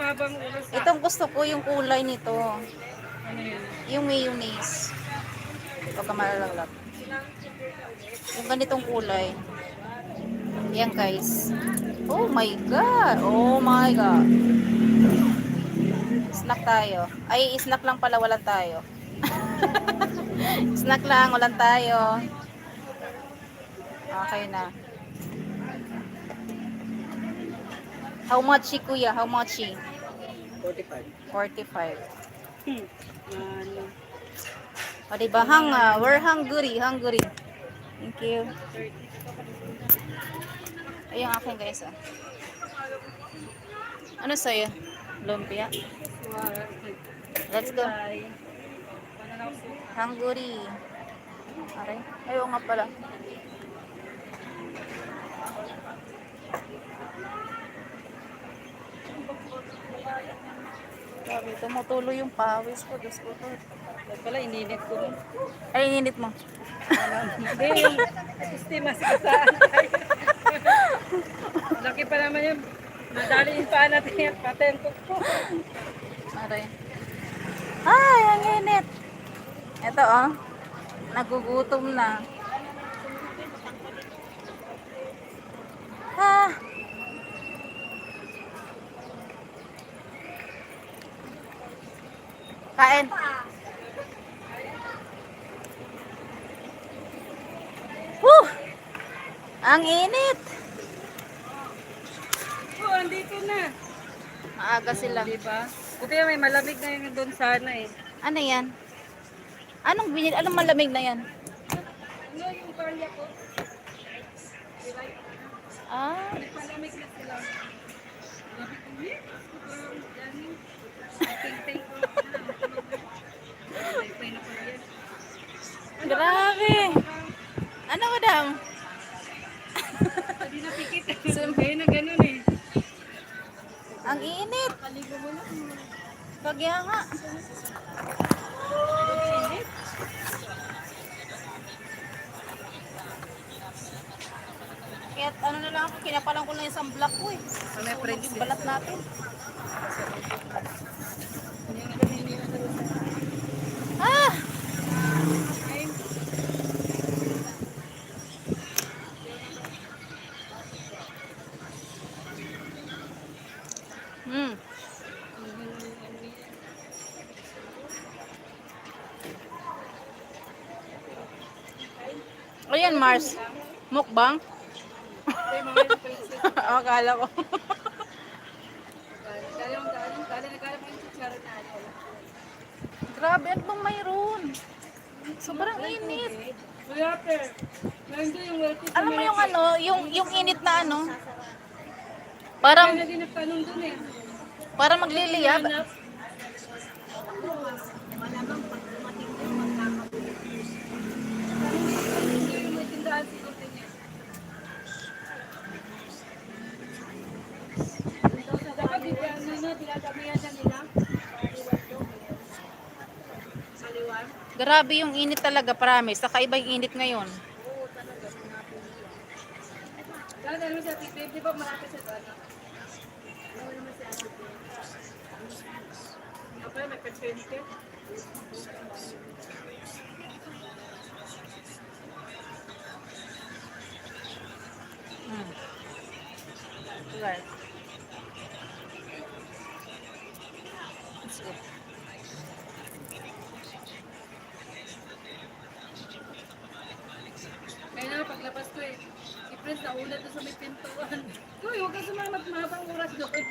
mahabang oras. Itong gusto ko yung kulay nito. Ano yun? Yung mayonnaise. Baka malalaglag. Yung ganitong kulay. Yan guys. Oh my God. Oh my God. Snack tayo. Ay, snack lang pala. Walang tayo. Snack lang. Walang tayo. Okay na. How much kuya? How much 45. 45. Ano? O diba? We're hungry. Hungry. Thank you. 30. Ayun akin guys. Ah. Ano sa'yo? Lumpia? Let's go. Hungry. Okay. Ayaw nga pala. Grabe, tumutulo yung pawis ko. Diyos ko. Dapat pala, ininit ko rin. Ay, ininit mo. Hindi, yung sistema sigasaan tayo. Laki pa naman yun. Madaliin pa natin yung patentok ko. Aray. Ay, ang init. Ito oh. Nagugutom na. Ah. Kain. Woo! Ang init. Oh, andito na. Maaga sila. Diba? Buti may malamig na yun doon sana eh. Ano yan? Anong malamig na yan? Ano yung barya ko? Ah, Malamig na sila. Malamig ko yun. Ting-ting ko. Pay na pala yan. grabe. Ano madam? Hindi na pikit. Kaya na ganun eh. Ang init. Kaligo mo lang. Kagaya nga. Kaya ano na lang ako, kinapalan ko lang isang block ko eh. May Sunog friends yung din. balat natin. Ah! Hmm. Ayan Mars. Mukbang? Akala ko. Grabe, ano bang mayroon? Sobrang init. Alam mo yung ano, yung init na ano? Parang magliliyab. Dapat dinadamihan na nila. Grabe yung init talaga, promise. Kakaiba yung init ngayon. Dahil naman sa titib, di ba malapit sa dana? Okay, may pasyente. Hmm. Right. Let's go. Kaya na paglabas ko eh, si Prince nauna doon sa may pintuan. Uy, huwag ka sumamat mahabang oras doon.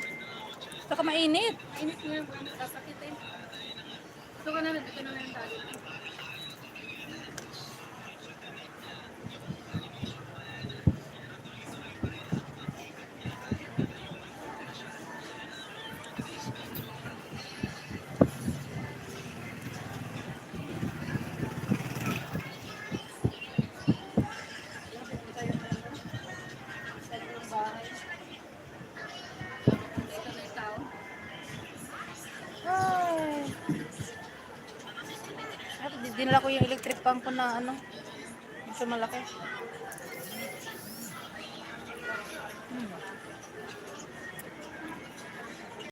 Saka mainit. Init mo yung buwan, kasakit eh. Ito ka na, dito na yung tali. Ay. Dinala ko yung electric fan ko na ano. Medyo malaki.